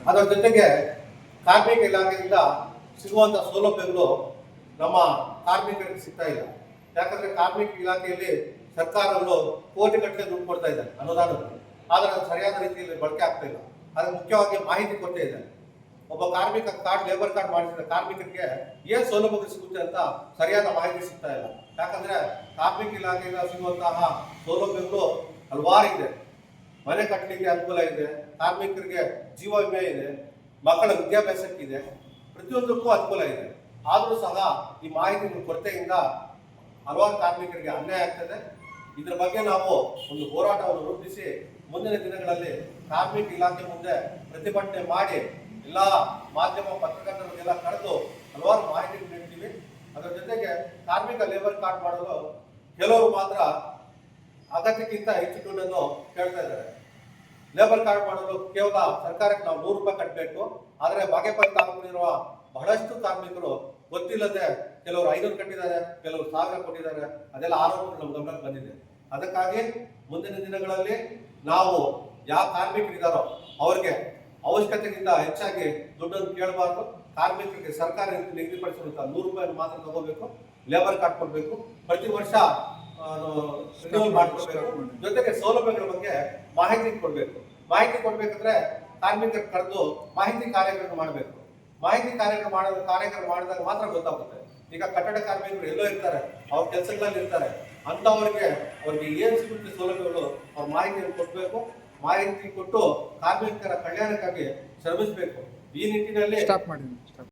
ಅದರ ಜೊತೆಗೆ ಕಾರ್ಮಿಕ ಇಲಾಖೆಯಿಂದ ಸಿಗುವಂಥ ಸೌಲಭ್ಯಗಳು ನಮ್ಮ ಕಾರ್ಮಿಕರಿಗೆ ಸಿಗ್ತಾ ಇಲ್ಲ. ಯಾಕಂದರೆ ಕಾರ್ಮಿಕ ಇಲಾಖೆಯಲ್ಲಿ ಸರ್ಕಾರಗಳು ಕೋಟಿಗಟ್ಟಲೆ ದುಡ್ಡು ಕೊಡ್ತಾ ಇದೆ ಅನುದಾನದಲ್ಲಿ, ಆದರೆ ಅದು ಸರಿಯಾದ ರೀತಿಯಲ್ಲಿ ಬಳಕೆ ಆಗ್ತಾ ಇಲ್ಲ. ಅದಕ್ಕೆ ಮುಖ್ಯವಾಗಿ ಮಾಹಿತಿ ಕೊಡ್ತಾ ಇದೆ. ಒಬ್ಬ ಕಾರ್ಮಿಕ ಕಾರ್ಡ್, ಲೇಬರ್ ಕಾರ್ಡ್ ಮಾಡಿಸಿದ ಕಾರ್ಮಿಕರಿಗೆ ಏನು ಸೌಲಭ್ಯಗಳು ಸಿಗುತ್ತೆ ಅಂತ ಸರಿಯಾದ ಮಾಹಿತಿ ಸಿಗ್ತಾ ಇಲ್ಲ. ಯಾಕಂದರೆ ಕಾರ್ಮಿಕ ಇಲಾಖೆಯಿಂದ ಸಿಗುವಂತಹ ಸೌಲಭ್ಯಗಳು ಹಲವಾರು ಇದೆ. ಮನೆ ಕಟ್ಟಲಿಕ್ಕೆ ಅನುಕೂಲ ಇದೆ, ಕಾರ್ಮಿಕರಿಗೆ ಜೀವ ವಿಮೆ ಇದೆ, ಮಕ್ಕಳ ವಿದ್ಯಾಭ್ಯಾಸಕ್ಕಿದೆ, ಪ್ರತಿಯೊಂದಕ್ಕೂ ಅನುಕೂಲ ಇದೆ. ಆದರೂ ಸಹ ಈ ಮಾಹಿತಿ ಕೊರತೆಯಿಂದ ಹಲವಾರು ಕಾರ್ಮಿಕರಿಗೆ ಅನ್ಯಾಯ ಆಗ್ತದೆ. ಇದರ ಬಗ್ಗೆ ನಾವು ಒಂದು ಹೋರಾಟವನ್ನು ರೂಪಿಸಿ ಮುಂದಿನ ದಿನಗಳಲ್ಲಿ ಕಾರ್ಮಿಕ ಇಲಾಖೆ ಮುಂದೆ ಪ್ರತಿಭಟನೆ ಮಾಡಿ ಎಲ್ಲ ಮಾಧ್ಯಮ ಪತ್ರಕರ್ತರಿಗೆಲ್ಲ ಕರೆದು ಹಲವಾರು ಮಾಹಿತಿ ನೀಡ್ತೀವಿ. ಅದರ ಜೊತೆಗೆ ಕಾರ್ಮಿಕ ಲೇಬರ್ ಕಾರ್ಡ್ ಮಾಡಲು ಕೆಲವರು ಮಾತ್ರ ಅಗತ್ಯಕ್ಕಿಂತ ಹೆಚ್ಚು ದುಡ್ಡನ್ನು ಕೇಳ್ತಾ ಇದ್ದಾರೆ. ಲೇಬರ್ ಕಾರ್ಡ್ ಮಾಡಲು ಕೇವಲ ಸರ್ಕಾರಕ್ಕೆ ನಾವು 100 ರೂಪಾಯಿ ಕಟ್ಟಬೇಕು. ಆದರೆ ಬಾಗೇಪಲ್ಲಿ ತಾಲೂಕಿನಲ್ಲಿರುವ ಬಹಳಷ್ಟು ಕಾರ್ಮಿಕರು ಗೊತ್ತಿಲ್ಲದೆ ಕೆಲವರು 500 ಕಟ್ಟಿದ್ದಾರೆ, ಕೆಲವರು 1000 ಕೊಟ್ಟಿದ್ದಾರೆ. ಅದೆಲ್ಲ ಆರೋಪಗಳು ನಮ್ಮ ಗಮನಕ್ಕೆ ಬಂದಿದೆ. ಅದಕ್ಕಾಗಿ ಮುಂದಿನ ದಿನಗಳಲ್ಲಿ ನಾವು ಯಾವ ಕಾರ್ಮಿಕರಿದ್ದಾರೋ ಅವರಿಗೆ ಅವಶ್ಯಕತೆಗಿಂತ ಹೆಚ್ಚಾಗಿ ದುಡ್ಡನ್ನು ಕೇಳಬಾರ್ದು. ಕಾರ್ಮಿಕರಿಗೆ ಸರ್ಕಾರ ನಿಗದಿಪಡಿಸಿರುವಂಥ 100 ರೂಪಾಯಿ ಮಾತ್ರ ತಗೋಬೇಕು, ಲೇಬರ್ ಕಾರ್ಡ್ ಕೊಡಬೇಕು, ಪ್ರತಿ ವರ್ಷ ರಿನ್ಯೂವಲ್ ಮಾಡ್ಕೊಳ್ಬೇಕು. ಜೊತೆಗೆ ಸೌಲಭ್ಯಗಳ ಬಗ್ಗೆ ಮಾಹಿತಿ ಕೊಡಬೇಕು. ಮಾಹಿತಿ ಕೊಡ್ಬೇಕಂದ್ರೆ ಕಾರ್ಮಿಕರು ಕರೆದು ಮಾಹಿತಿ ಕಾರ್ಯಕ್ರಮ ಮಾಡಬೇಕು. ಮಾಹಿತಿ ಕಾರ್ಯಕ್ರಮ ಮಾಡಿದಾಗ ಮಾತ್ರ ಗೊತ್ತಾಗುತ್ತೆ. ಈಗ ಕಟ್ಟಡ ಕಾರ್ಮಿಕರು ಎಲ್ಲೋ ಇರ್ತಾರೆ, ಅವ್ರ ಕೆಲಸಗಳಲ್ಲಿ ಇರ್ತಾರೆ, ಅಂಥವ್ರಿಗೆ ಏನು ಸಿಗುತ್ತೆ ಸೌಲಭ್ಯಗಳು ಅವ್ರ ಮಾಹಿತಿಯನ್ನು ಕೊಡಬೇಕು. ಮಾಹಿತಿ ಕೊಟ್ಟು ಕಾರ್ಮಿಕರ ಕಲ್ಯಾಣಕ್ಕಾಗಿ ಶ್ರಮಿಸಬೇಕು. ಈ ನಿಟ್ಟಿನಲ್ಲಿ